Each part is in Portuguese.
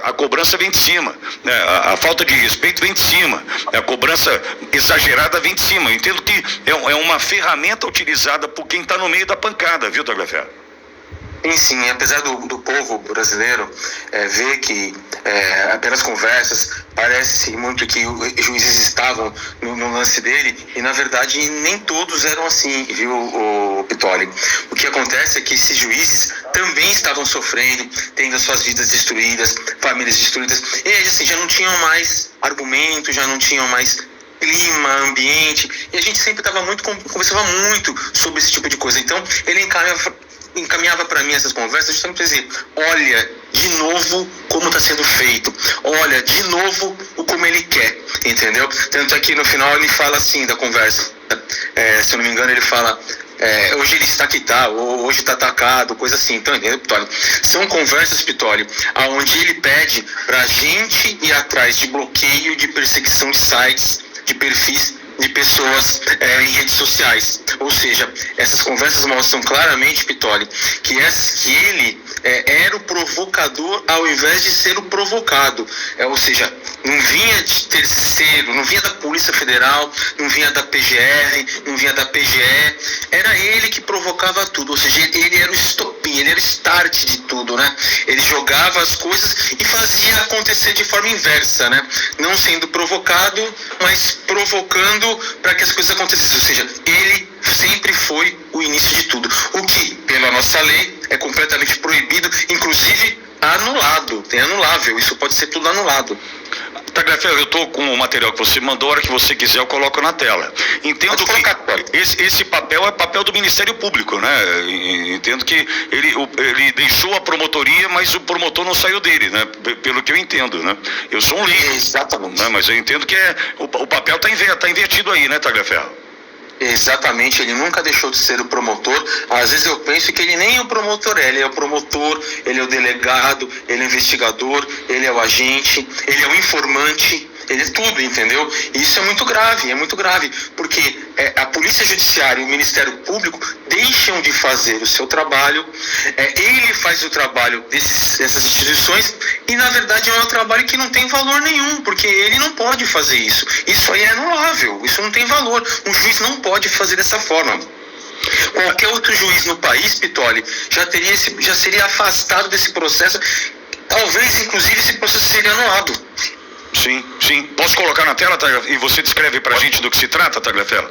A cobrança vem de cima, né? A falta de respeito vem de cima, a cobrança exagerada vem de cima. Eu entendo que é uma ferramenta utilizada por quem está no meio da pancada, viu, Tagliaferro? Sim, apesar do povo brasileiro ver que apenas conversas, parece muito que os juízes estavam no lance dele, e na verdade nem todos eram assim, viu, o Pitoli? O que acontece é que esses juízes também estavam sofrendo, tendo as suas vidas destruídas, famílias destruídas, e aí assim, já não tinham mais argumento, já não tinham mais clima, ambiente, e a gente sempre conversava muito sobre esse tipo de coisa. Então ele encaminhava para mim essas conversas justamente para dizer: olha de novo como está sendo feito, olha de novo como ele quer, entendeu? Tanto é que no final ele fala assim da conversa, se eu não me engano ele fala: hoje ele está aqui, tá? Ou hoje está atacado, coisa assim. Então, entendeu, Pitoli? São conversas, Pitoli, onde ele pede para a gente ir atrás de bloqueio, de perseguição de sites, de perfis de pessoas em redes sociais. Ou seja, essas conversas mostram claramente, Pitoli, que ele era o provocador ao invés de ser o provocado. Ou seja, não vinha de terceiro, não vinha da Polícia Federal, não vinha da PGR, não vinha da PGE, era ele que provocava tudo. Ou seja, ele era o estopim, ele era o start de tudo, né? Ele jogava as coisas e fazia acontecer de forma inversa, né? Não sendo provocado, mas provocando para que as coisas acontecessem. Ou seja, ele sempre foi o início de tudo, o que pela nossa lei é completamente proibido, inclusive anulado, é anulável, isso pode ser tudo anulado. Tagliaferro, eu estou com o material que você mandou, a hora que você quiser eu coloco na tela. Entendo que esse papel é papel do Ministério Público, né? Entendo que ele deixou a promotoria, mas o promotor não saiu dele, né? Pelo que eu entendo, né? Eu sou um leigo. Exatamente. Né? Mas eu entendo que o papel está invertido aí, né, Tagliaferro? Exatamente, ele nunca deixou de ser o promotor. Às vezes eu penso que ele nem é o promotor, ele é o promotor, ele é o delegado, ele é o investigador, ele é o agente, ele é o informante, ele é tudo, entendeu? E isso é muito grave, porque a Polícia Judiciária e o Ministério Público deixam de fazer o seu trabalho, ele faz o trabalho dessas instituições, e na verdade é um trabalho que não tem valor nenhum, porque ele não pode fazer isso. Isso aí é anulável, isso não tem valor. Um juiz não pode fazer dessa forma. Qualquer outro juiz no país, Pitoli, já seria afastado desse processo. Talvez, inclusive, esse processo seria anulado. Sim. Posso colocar na tela, Tagliaferro? E você descreve pra gente do que se trata, Tagliaferro?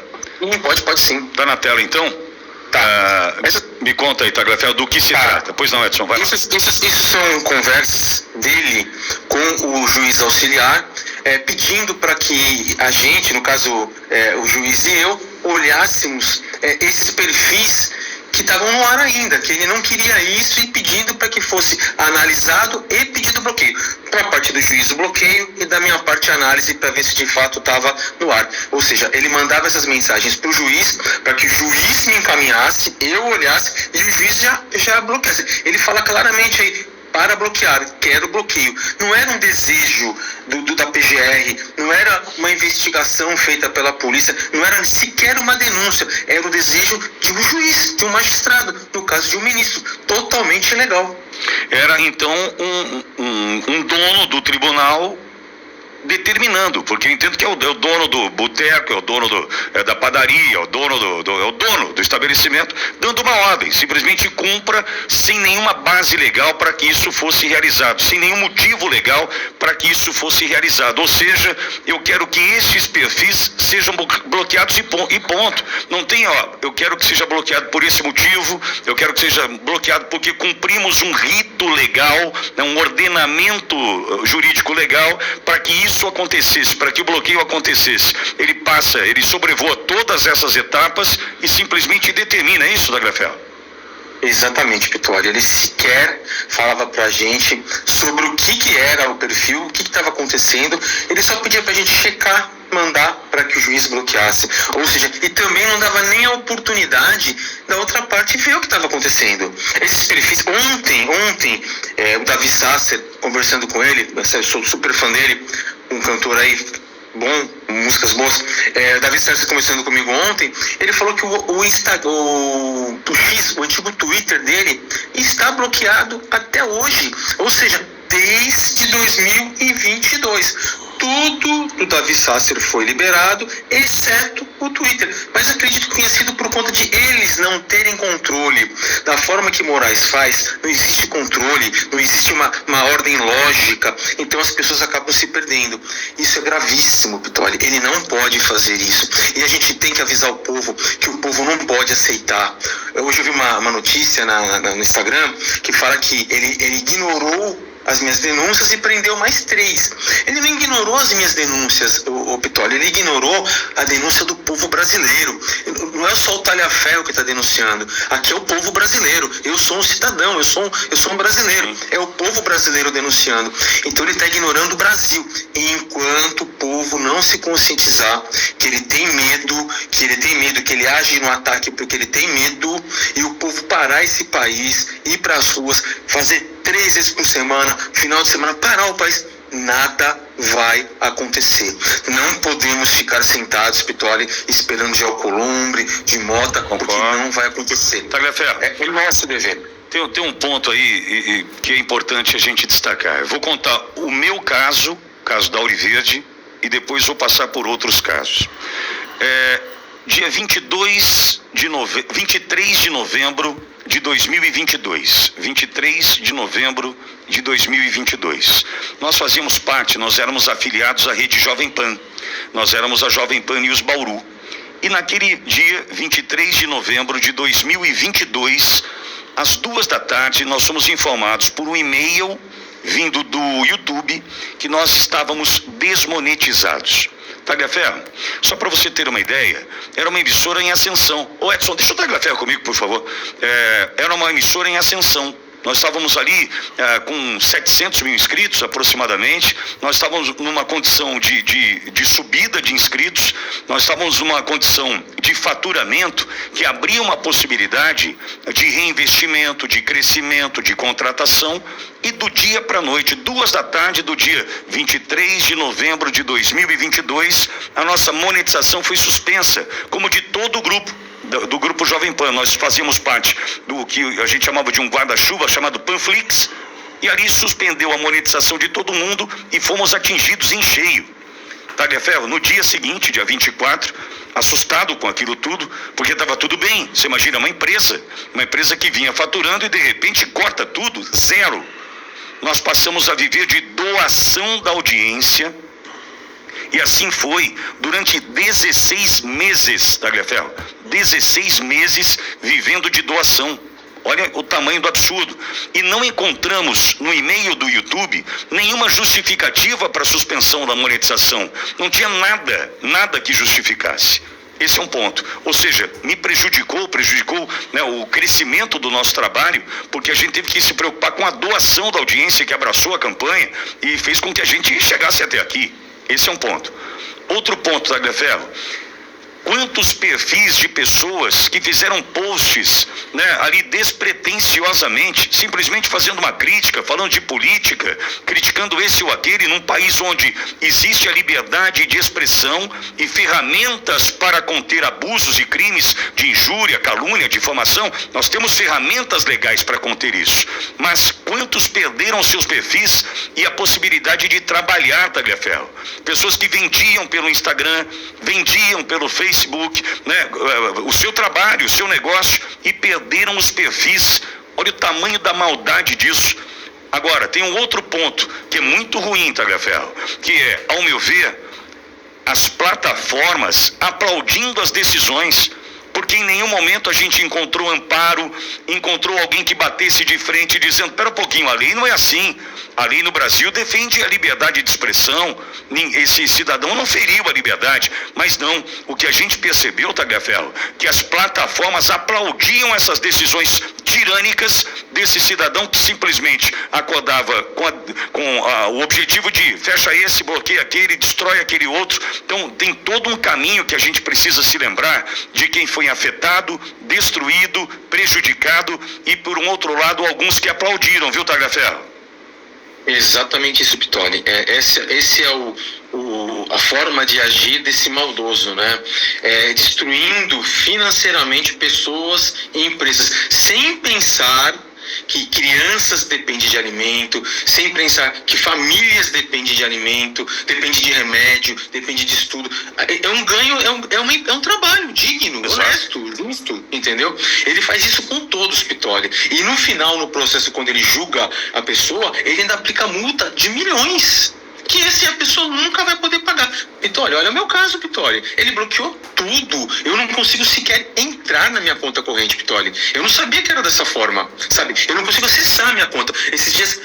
Pode sim. Tá na tela, então? Tá. Me conta aí, Tagliaferro, do que se trata. Pois não, Edson, vai. Isso são conversas dele com o juiz auxiliar, pedindo para que a gente, no caso o juiz e eu, olhássemos esses perfis que estavam no ar ainda, que ele não queria isso, e pedindo para que fosse analisado e pedido bloqueio. Para a parte do juiz o bloqueio, e da minha parte a análise para ver se de fato estava no ar. Ou seja, ele mandava essas mensagens para o juiz, para que o juiz me encaminhasse, eu olhasse e o juiz já bloqueasse. Ele fala claramente aí: para bloquear, quero bloqueio. Não era um desejo da PGR, não era uma investigação feita pela polícia, não era sequer uma denúncia, era o desejo de um juiz, de um magistrado, no caso de um ministro, totalmente ilegal. Era então um dono do tribunal determinando, porque eu entendo que é o dono do boteco, é o dono da padaria, é o dono do estabelecimento, dando uma ordem: simplesmente cumpra, sem nenhuma base legal para que isso fosse realizado, sem nenhum motivo legal para que isso fosse realizado. Ou seja, eu quero que esses perfis sejam bloqueados e ponto. Não tem, eu quero que seja bloqueado por esse motivo, eu quero que seja bloqueado porque cumprimos um rito legal, um ordenamento jurídico legal para que isso acontecesse, para que o bloqueio acontecesse. Ele sobrevoa todas essas etapas e simplesmente determina isso, Tagliaferro? Exatamente, Pitoli. Ele sequer falava pra gente sobre o que era o perfil, o que estava acontecendo. Ele só pedia pra gente checar, mandar para que o juiz bloqueasse. Ou seja, e também não dava nem a oportunidade da outra parte ver o que estava acontecendo. Esses perfis, ontem, o Davi Sasser, conversando com ele, eu sou super fã dele, um cantor aí bom, músicas boas, o Davi Sasser conversando comigo ontem, ele falou que o antigo Twitter dele está bloqueado até hoje. Ou seja, desde 2022. Tudo do Davi Sasser foi liberado, exceto o Twitter. Mas acredito que tenha sido por conta de eles não terem controle. Da forma que Moraes faz, não existe controle, não existe uma ordem lógica. Então as pessoas acabam se perdendo. Isso é gravíssimo, Pitoli. Ele não pode fazer isso. E a gente tem que avisar o povo que o povo não pode aceitar. Hoje eu vi uma notícia no Instagram que fala que ele ignorou as minhas denúncias e prendeu mais 3. Ele não ignorou as minhas denúncias, o Pitoli, ele ignorou a denúncia do povo brasileiro. Não é só o Talhaferro que está denunciando, aqui é o povo brasileiro. Eu sou um cidadão, eu sou um brasileiro. É o povo brasileiro denunciando. Então ele está ignorando o Brasil. E enquanto o povo não se conscientizar que ele tem medo, que ele age no ataque porque ele tem medo, e o povo parar esse país, ir para as ruas, fazer 3 vezes por semana, final de semana, parar o país, nada vai acontecer. Não podemos ficar sentados, Pitoli, esperando de Alcolumbre, de Mota, porque não vai acontecer. Tagliaferro, É o nosso dever. Tem um ponto aí que é importante a gente destacar. Eu vou contar o meu caso da Auriverde, e depois vou passar por outros casos. Dia 23 de novembro de 2022. 23 de novembro de 2022. Nós fazíamos parte, nós éramos afiliados à Rede Jovem Pan. Nós éramos a Jovem Pan News Bauru. E naquele dia, 23 de novembro de 2022, às 14h, nós fomos informados por um e-mail vindo do YouTube que nós estávamos desmonetizados. Tagliaferro, só para você ter uma ideia, era uma emissora em ascensão. Ô Edson, deixa o Tagliaferro comigo, por favor. Era uma emissora em ascensão. Nós estávamos ali com 700 mil inscritos aproximadamente. Nós estávamos numa condição de subida de inscritos. Nós estávamos numa condição de faturamento que abria uma possibilidade de reinvestimento, de crescimento, de contratação. E do dia para a noite, 14h do dia 23 de novembro de 2022, a nossa monetização foi suspensa, como de todo o grupo. Do grupo Jovem Pan. Nós fazíamos parte do que a gente chamava de um guarda-chuva chamado Panflix, e ali suspendeu a monetização de todo mundo e fomos atingidos em cheio. Tagliaferro, no dia seguinte, dia 24, assustado com aquilo tudo, porque estava tudo bem. Você imagina uma empresa que vinha faturando e de repente corta tudo, zero. Nós passamos a viver de doação da audiência. E assim foi durante 16 meses, Tagliaferro. 16 meses vivendo de doação. Olha o tamanho do absurdo. E não encontramos no e-mail do YouTube nenhuma justificativa para a suspensão da monetização. Não tinha nada que justificasse. Esse é um ponto. Ou seja, me prejudicou, né, o crescimento do nosso trabalho, porque a gente teve que se preocupar com a doação da audiência que abraçou a campanha e fez com que a gente chegasse até aqui. Esse é um ponto. Outro ponto, Tagliaferro. Quantos perfis de pessoas que fizeram posts, né, ali despretensiosamente, simplesmente fazendo uma crítica, falando de política, criticando esse ou aquele, num país onde existe a liberdade de expressão e ferramentas para conter abusos e crimes de injúria, calúnia, difamação. Nós temos ferramentas legais para conter isso. Mas quantos perderam seus perfis e a possibilidade de trabalhar, Tagliaferro? Pessoas que vendiam pelo Instagram, vendiam pelo Facebook, né, o seu trabalho, o seu negócio, e perderam os perfis. Olha o tamanho da maldade disso. Agora, tem um outro ponto que é muito ruim, Tagliaferro, que é, ao meu ver, as plataformas aplaudindo as decisões, porque em nenhum momento a gente encontrou amparo, encontrou alguém que batesse de frente dizendo, espera um pouquinho, a lei não é assim. A lei no Brasil defende a liberdade de expressão, esse cidadão não feriu a liberdade, mas não, o que a gente percebeu, Tagliaferro, que as plataformas aplaudiam essas decisões tirânicas desse cidadão que simplesmente acordava com o objetivo de fecha esse, bloqueia aquele, destrói aquele outro. Então tem todo um caminho que a gente precisa se lembrar de quem foi afetado, destruído, prejudicado, e por um outro lado alguns que aplaudiram, viu, Tagliaferro? Exatamente isso, Pitoli. Esse é a forma de agir desse maldoso, né? Destruindo financeiramente pessoas e empresas, sem pensar que crianças dependem de alimento, sem pensar que famílias dependem de alimento, dependem de remédio, dependem de estudo. É um ganho, é um trabalho digno, honesto, justo, entendeu? Ele faz isso com todos, Pitoli. E no final, no processo, quando ele julga a pessoa, ele ainda aplica multa de milhões, que esse a pessoa nunca vai poder pagar. Pitoli, olha o meu caso, Pitoli. Ele bloqueou tudo. Eu não consigo sequer entrar na minha conta corrente, Pitoli. Eu não sabia que era dessa forma, sabe? Eu não consigo acessar a minha conta. Esses dias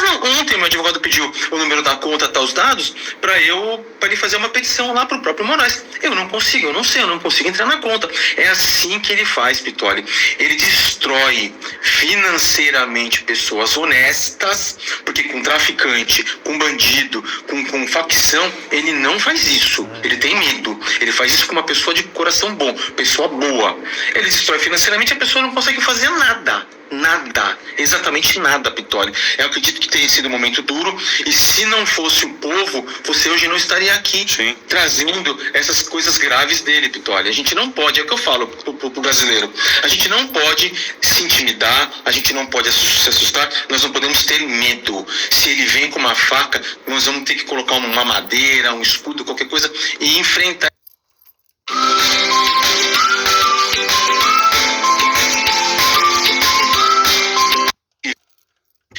não, ontem meu advogado pediu o número da conta, os dados, para ele fazer uma petição lá pro próprio Moraes. Eu não consigo, eu não consigo entrar na conta. É assim que ele faz, Pitoli. Ele destrói financeiramente pessoas honestas, porque com traficante, com bandido, com facção, ele não faz isso. Ele tem medo. Ele faz isso com uma pessoa de coração bom, pessoa boa. Ele destrói financeiramente, a pessoa não consegue fazer nada. Nada, exatamente nada, Pitoli. Eu acredito que tenha sido um momento duro, e se não fosse o povo, você hoje não estaria aqui. Sim. Trazendo essas coisas graves dele, Pitoli. A gente não pode, é o que eu falo pro brasileiro, a gente não pode se intimidar, a gente não pode se assustar, nós não podemos ter medo. Se ele vem com uma faca, nós vamos ter que colocar uma madeira, um escudo, qualquer coisa, e enfrentar.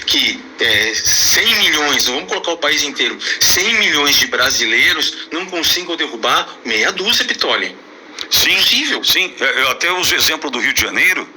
Que 100 milhões, vamos colocar o país inteiro, 100 milhões de brasileiros não consigam derrubar meia dúzia, Pitoli. Sim, possível. Sim, eu até uso o exemplo do Rio de Janeiro,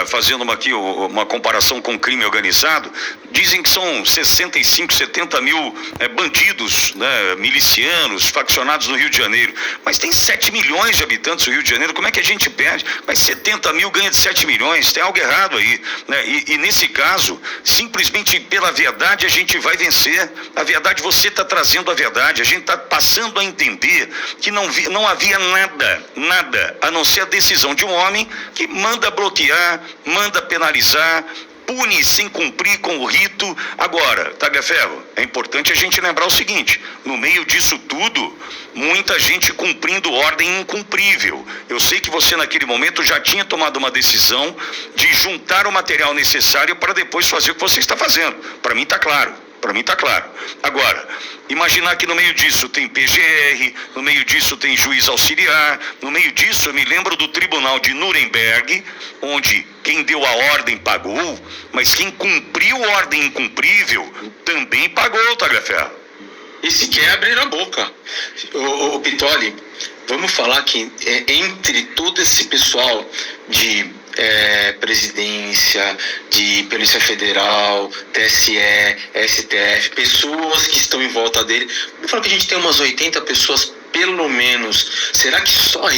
fazendo uma comparação com o crime organizado. Dizem que são 65, 70 mil bandidos, né, milicianos, faccionados no Rio de Janeiro. Mas tem 7 milhões de habitantes no Rio de Janeiro, como é que a gente perde? Mas 70 mil ganha de 7 milhões, tem algo errado aí, né? E nesse caso, simplesmente pela verdade a gente vai vencer. A verdade, você está trazendo a verdade, a gente está passando a entender que não havia nada, a não ser a decisão de um homem que manda bloquear, manda penalizar, pune sem cumprir com o rito. Agora, Tagliaferro, é importante a gente lembrar o seguinte: no meio disso tudo, muita gente cumprindo ordem incumprível. Eu sei que você naquele momento já tinha tomado uma decisão de juntar o material necessário para depois fazer o que você está fazendo. Para mim está claro. Agora, imaginar que no meio disso tem PGR, no meio disso tem juiz auxiliar, no meio disso eu me lembro do tribunal de Nuremberg, onde quem deu a ordem pagou, mas quem cumpriu ordem incumprível também pagou, Tagliaferro. E se quer abrir a boca. Ô Pitoli, vamos falar que entre todo esse pessoal de presidência, de Polícia Federal, TSE, STF, pessoas que estão em volta dele, vamos falar que a gente tem umas 80 pessoas pelo menos. Será que só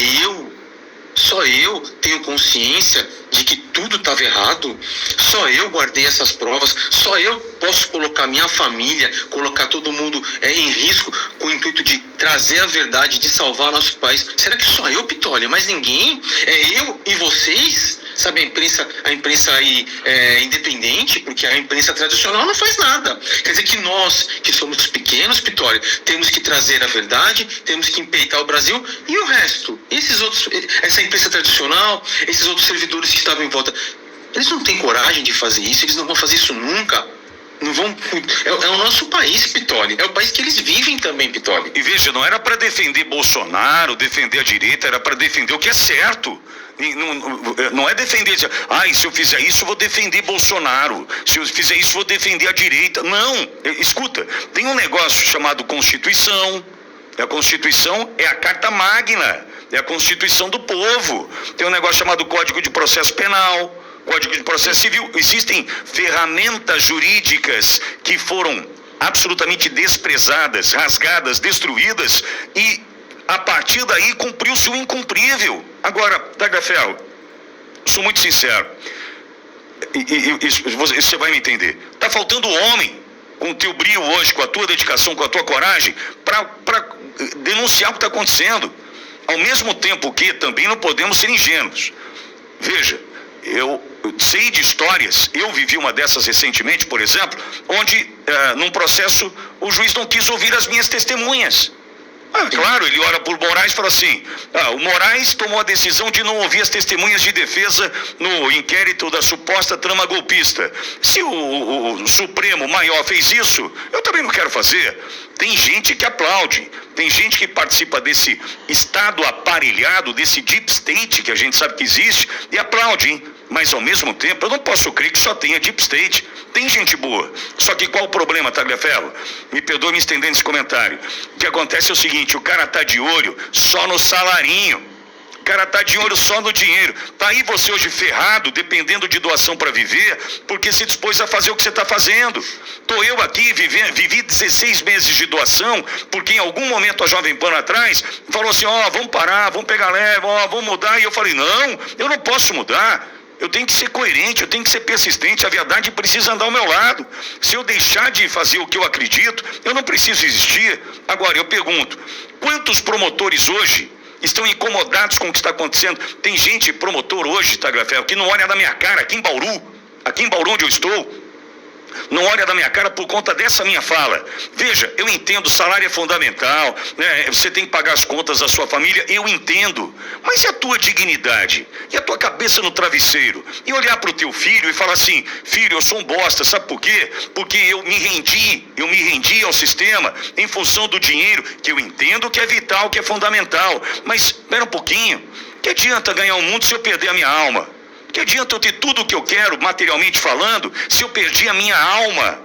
eu tenho consciência de que tudo estava errado? Só eu guardei essas provas? Só eu posso colocar minha família, colocar todo mundo em risco com o intuito de trazer a verdade, de salvar nosso país? Será que só eu, Pitoli? Mais ninguém? É eu e vocês? Sabe, a imprensa aí independente, porque a imprensa tradicional não faz nada. Quer dizer que nós, que somos pequenos, Pitoli, temos que trazer a verdade, temos que empeitar o Brasil, e o resto? Essa imprensa tradicional, esses outros servidores que estavam em volta, eles não têm coragem de fazer isso, eles não vão fazer isso nunca. Não vão. É o nosso país, Pitoli. É o país que eles vivem também, Pitoli. E veja, não era para defender Bolsonaro, defender a direita, era para defender o que é certo. Não é defender, se eu fizer isso eu vou defender Bolsonaro, se eu fizer isso eu vou defender a direita. Não, escuta, tem um negócio chamado Constituição. A Constituição é a Carta Magna, é a Constituição do povo. Tem um negócio chamado Código de Processo Penal, Código de Processo Civil. Existem ferramentas jurídicas que foram absolutamente desprezadas, rasgadas, destruídas, e a partir daí cumpriu-se o incumprível. Agora, Tagliaferro, sou muito sincero, e você vai me entender, está faltando homem com o teu brio hoje, com a tua dedicação, com a tua coragem, para denunciar o que está acontecendo. Ao mesmo tempo que também não podemos ser ingênuos. Veja, eu sei de histórias, eu vivi uma dessas recentemente, por exemplo, onde num processo o juiz não quis ouvir as minhas testemunhas. Claro, ele ora por Moraes e fala assim, o Moraes tomou a decisão de não ouvir as testemunhas de defesa no inquérito da suposta trama golpista. Se o Supremo Maior fez isso, eu também não quero fazer. Tem gente que aplaude, tem gente que participa desse Estado aparelhado, desse deep state que a gente sabe que existe, e aplaude, hein? Mas ao mesmo tempo, eu não posso crer que só tenha deep state. Tem gente boa. Só que qual o problema, Tagliaferro? Me perdoe me estendendo esse comentário. O que acontece é o seguinte, o cara tá de olho só no salarinho. O cara tá de olho só no dinheiro. Tá aí você hoje ferrado, dependendo de doação para viver, porque se dispôs a fazer o que você tá fazendo. Tô eu aqui, vivi 16 meses de doação, porque em algum momento a Jovem Pan atrás falou assim, vamos parar, vamos pegar leve, vamos mudar. E eu falei, não, eu não posso mudar. Eu tenho que ser coerente, eu tenho que ser persistente, a verdade precisa andar ao meu lado. Se eu deixar de fazer o que eu acredito, eu não preciso existir. Agora, eu pergunto, quantos promotores hoje estão incomodados com o que está acontecendo? Tem gente, promotor hoje, Tagliaferro, que não olha na minha cara, aqui em Bauru onde eu estou, não olha da minha cara por conta dessa minha fala. Veja, eu entendo, salário é fundamental, né? Você tem que pagar as contas da sua família, eu entendo. Mas e a tua dignidade? E a tua cabeça no travesseiro? E olhar para o teu filho e falar assim, filho, eu sou um bosta, sabe por quê? Porque eu me rendi ao sistema em função do dinheiro, que eu entendo que é vital, que é fundamental. Mas, espera um pouquinho, que adianta ganhar o mundo se eu perder a minha alma? Que adianta eu ter tudo o que eu quero, materialmente falando, se eu perdi a minha alma?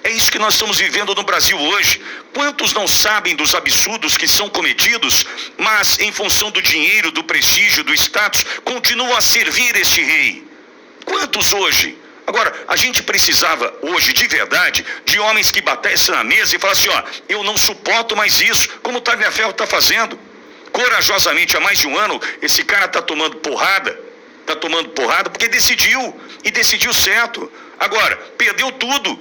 É isso que nós estamos vivendo no Brasil hoje. Quantos não sabem dos absurdos que são cometidos, mas em função do dinheiro, do prestígio, do status, continuam a servir este rei? Quantos hoje? Agora, a gente precisava hoje, de verdade, de homens que batessem na mesa e falassem, eu não suporto mais isso, como o Tagliaferro está fazendo. Corajosamente, há mais de um ano, esse cara está tomando porrada porque decidiu, e decidiu certo. Agora, perdeu tudo,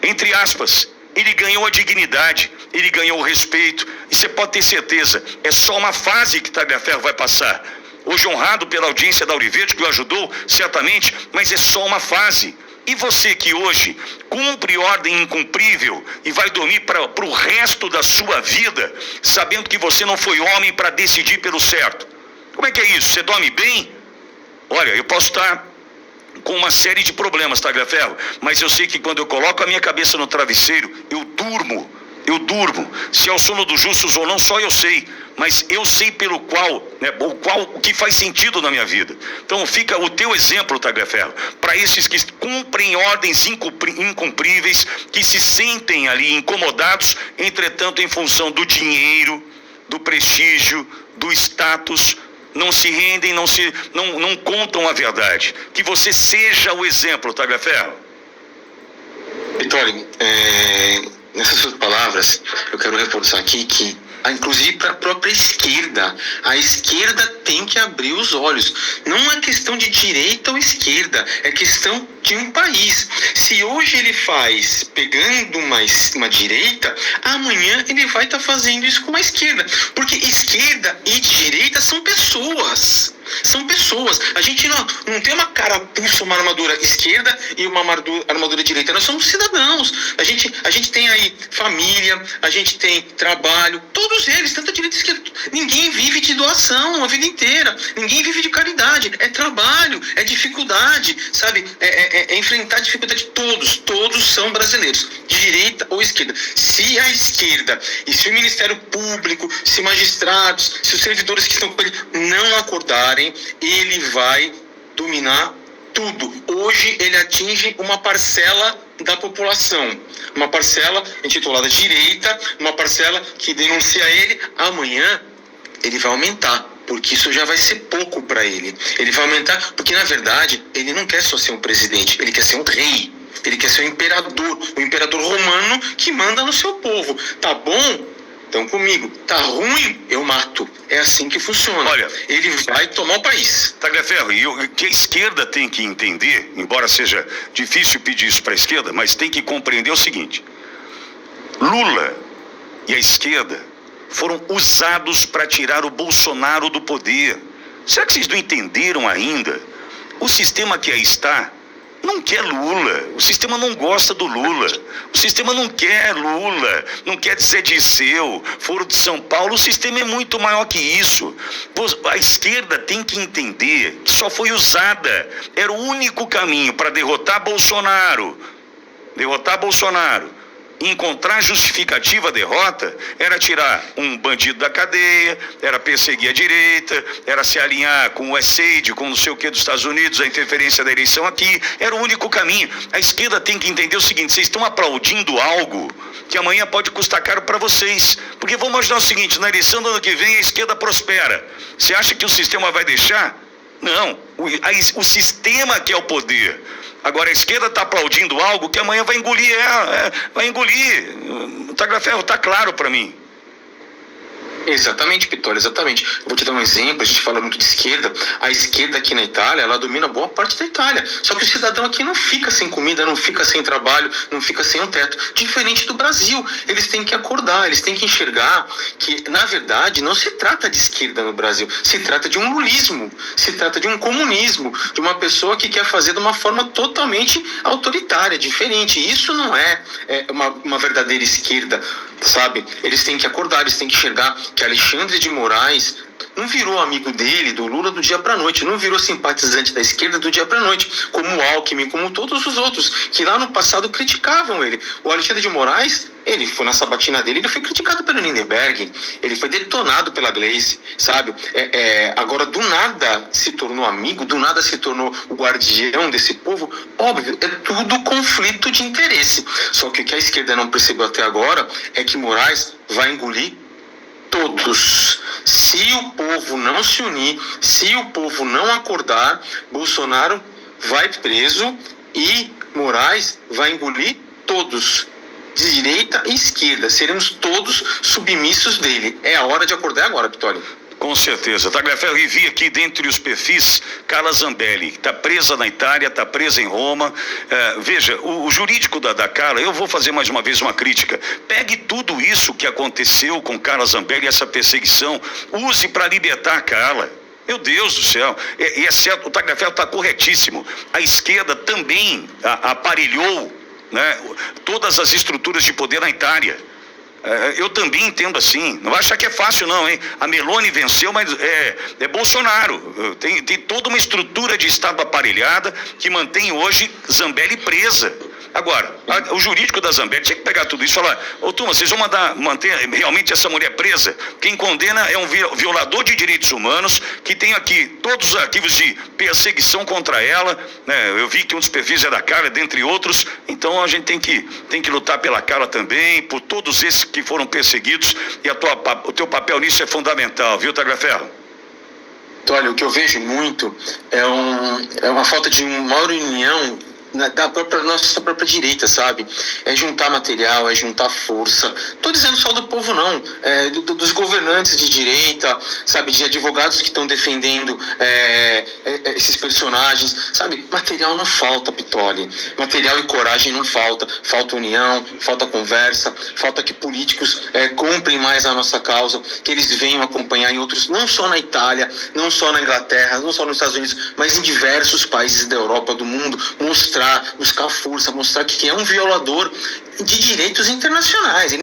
entre aspas, ele ganhou a dignidade, ele ganhou o respeito, e você pode ter certeza, é só uma fase que Tagliaferro vai passar. Hoje honrado pela audiência da Auriverde, que o ajudou, certamente, mas é só uma fase. E você que hoje cumpre ordem incumprível e vai dormir para o resto da sua vida, sabendo que você não foi homem para decidir pelo certo. Como é que é isso? Você dorme bem? Olha, eu posso estar com uma série de problemas, Tagliaferro, mas eu sei que quando eu coloco a minha cabeça no travesseiro, eu durmo. Se é o sono dos justos ou não, só eu sei, mas eu sei pelo qual, o que faz sentido na minha vida. Então fica o teu exemplo, Tagliaferro, para esses que cumprem ordens incumpríveis, que se sentem ali incomodados, entretanto em função do dinheiro, do prestígio, do status, não se rendem, não contam a verdade. Que você seja o exemplo, Tagliaferro. Vitório, nessas suas palavras, eu quero reforçar aqui que, inclusive para a própria esquerda, a esquerda tem que abrir os olhos. Não é questão de direita ou esquerda, é questão de um país. Se hoje ele faz pegando uma direita, amanhã ele vai estar fazendo isso com uma esquerda. Porque esquerda e direita são pessoas. São pessoas. A gente não tem uma carapuça, uma armadura esquerda e uma armadura direita. Nós somos cidadãos. A gente tem aí família, a gente tem trabalho, todos eles, tanto a direita e a esquerda. Ninguém vive de doação a vida inteira. Ninguém vive de caridade. É trabalho, é dificuldade, sabe? É enfrentar dificuldade. Todos são brasileiros, direita ou esquerda. Se a esquerda e se o Ministério Público, se magistrados, se os servidores que estão com ele não acordarem, ele vai dominar tudo. Hoje ele atinge uma parcela da população, uma parcela intitulada direita, uma parcela que denuncia ele. Amanhã ele vai aumentar, porque isso já vai ser pouco para ele. Ele vai aumentar porque, na verdade, ele não quer só ser um presidente, ele quer ser um rei. Ele quer ser o imperador romano que manda no seu povo. Tá bom? Então comigo. Tá ruim? Eu mato. É assim que funciona. Olha, ele vai tomar o país. Tagliaferro, e o que a esquerda tem que entender, embora seja difícil pedir isso para a esquerda, mas tem que compreender o seguinte: Lula e a esquerda foram usados para tirar o Bolsonaro do poder. Será que vocês não entenderam ainda? O sistema que aí está não quer Lula, o sistema não gosta do Lula, o sistema não quer Lula, não quer Zé Dirceu, Foro de São Paulo, o sistema é muito maior que isso. A esquerda tem que entender que só foi usada, era o único caminho para derrotar Bolsonaro, encontrar justificativa à derrota, era tirar um bandido da cadeia, era perseguir a direita, era se alinhar com o USAID, com não sei o que dos Estados Unidos, a interferência da eleição aqui, era o único caminho. A esquerda tem que entender o seguinte: vocês estão aplaudindo algo que amanhã pode custar caro para vocês, porque vamos imaginar o seguinte: na eleição do ano que vem a esquerda prospera, você acha que o sistema vai deixar? Não, o sistema que é o poder. Agora a esquerda está aplaudindo algo que amanhã vai engolir, vai engolir. O Tagliaferro está claro para mim. Exatamente, Pittoli, exatamente. Eu vou te dar um exemplo, a gente fala muito de esquerda. A esquerda aqui na Itália, ela domina boa parte da Itália. Só que o cidadão aqui não fica sem comida, não fica sem trabalho, não fica sem um teto. Diferente do Brasil. Eles têm que acordar, eles têm que enxergar que, na verdade, não se trata de esquerda no Brasil. Se trata de um lulismo, se trata de um comunismo, de uma pessoa que quer fazer de uma forma totalmente autoritária, diferente. Isso não é uma verdadeira esquerda, sabe? Eles têm que acordar, eles têm que enxergar que Alexandre de Moraes não virou amigo dele, do Lula, do dia para noite, não virou simpatizante da esquerda do dia para noite, como o Alckmin, como todos os outros, que lá no passado criticavam ele. O Alexandre de Moraes, ele foi na sabatina dele, ele foi criticado pelo Lindenberg, ele foi detonado pela Gleisi, sabe? Agora, do nada se tornou amigo, do nada se tornou o guardião desse povo. Óbvio, é tudo conflito de interesse. Só que o que a esquerda não percebeu até agora é que Moraes vai engolir todos. Se o povo não se unir, se o povo não acordar, Bolsonaro vai preso e Moraes vai engolir todos, de direita e esquerda. Seremos todos submissos dele. É a hora de acordar agora, Pittoli. Com certeza. Tagliaferro, e vi aqui dentre os perfis Carla Zambelli, que está presa na Itália, está presa em Roma. Veja, o jurídico da Carla, eu vou fazer mais uma vez uma crítica. Pegue tudo isso que aconteceu com Carla Zambelli, essa perseguição, use para libertar a Carla. Meu Deus do céu, e é certo, o Tagliaferro está corretíssimo. A esquerda também aparelhou, né, todas as estruturas de poder na Itália. Eu também entendo assim. Não vai achar que é fácil não, hein? A Meloni venceu, mas é Bolsonaro. Tem toda uma estrutura de Estado aparelhada que mantém hoje Zambelli presa. Agora, o jurídico da Zambelli tinha que pegar tudo isso e falar: ô turma, vocês vão manter realmente essa mulher presa? Quem condena é um violador de direitos humanos, que tem aqui todos os arquivos de perseguição contra ela, né? Eu vi que um dos perfis é da Carla, dentre outros. Então a gente tem que lutar pela Carla também, por todos esses que foram perseguidos, e o teu papel nisso é fundamental, viu, Tagliaferro? Olha, o que eu vejo muito é uma falta de maior união da nossa própria direita, sabe? É juntar material, é juntar força. Tô dizendo só do povo não, dos governantes de direita, sabe? De advogados que estão defendendo esses personagens, sabe? Material não falta, Pittoli. Material e coragem não falta. Falta união, falta conversa, falta que políticos comprem mais a nossa causa, que eles venham acompanhar em outros, não só na Itália, não só na Inglaterra, não só nos Estados Unidos, mas em diversos países da Europa, do mundo, buscar força, mostrar que é um violador de direitos internacionais.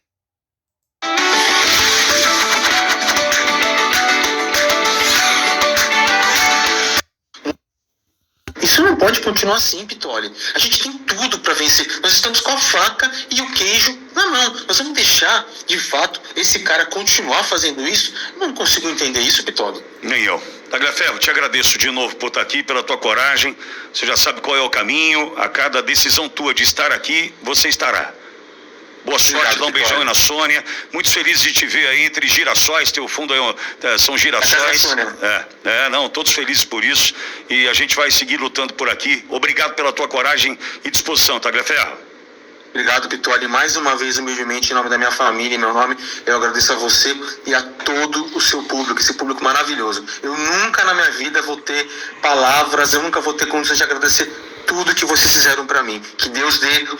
Isso não pode continuar assim, Pittoli. A gente tem tudo para vencer. Nós estamos com a faca e o queijo na mão. Nós vamos deixar, de fato, esse cara continuar fazendo isso? Não consigo entender isso, Pittoli. Nem eu. Tagliaferro, te agradeço de novo por estar aqui, pela tua coragem. Você já sabe qual é o caminho. A cada decisão tua de estar aqui, você estará. Boa sorte, dá um beijão aí na Sônia. Muito feliz de te ver aí entre girassóis. Teu fundo aí são girassóis. Não, todos felizes por isso. E a gente vai seguir lutando por aqui. Obrigado pela tua coragem e disposição, Tagliaferro. Obrigado, Pittoli. Mais uma vez, humildemente, em nome da minha família, em meu nome, eu agradeço a você e a todo o seu público, esse público maravilhoso. Eu nunca na minha vida vou ter palavras, eu nunca vou ter condições de agradecer tudo que vocês fizeram para mim. Que Deus dê o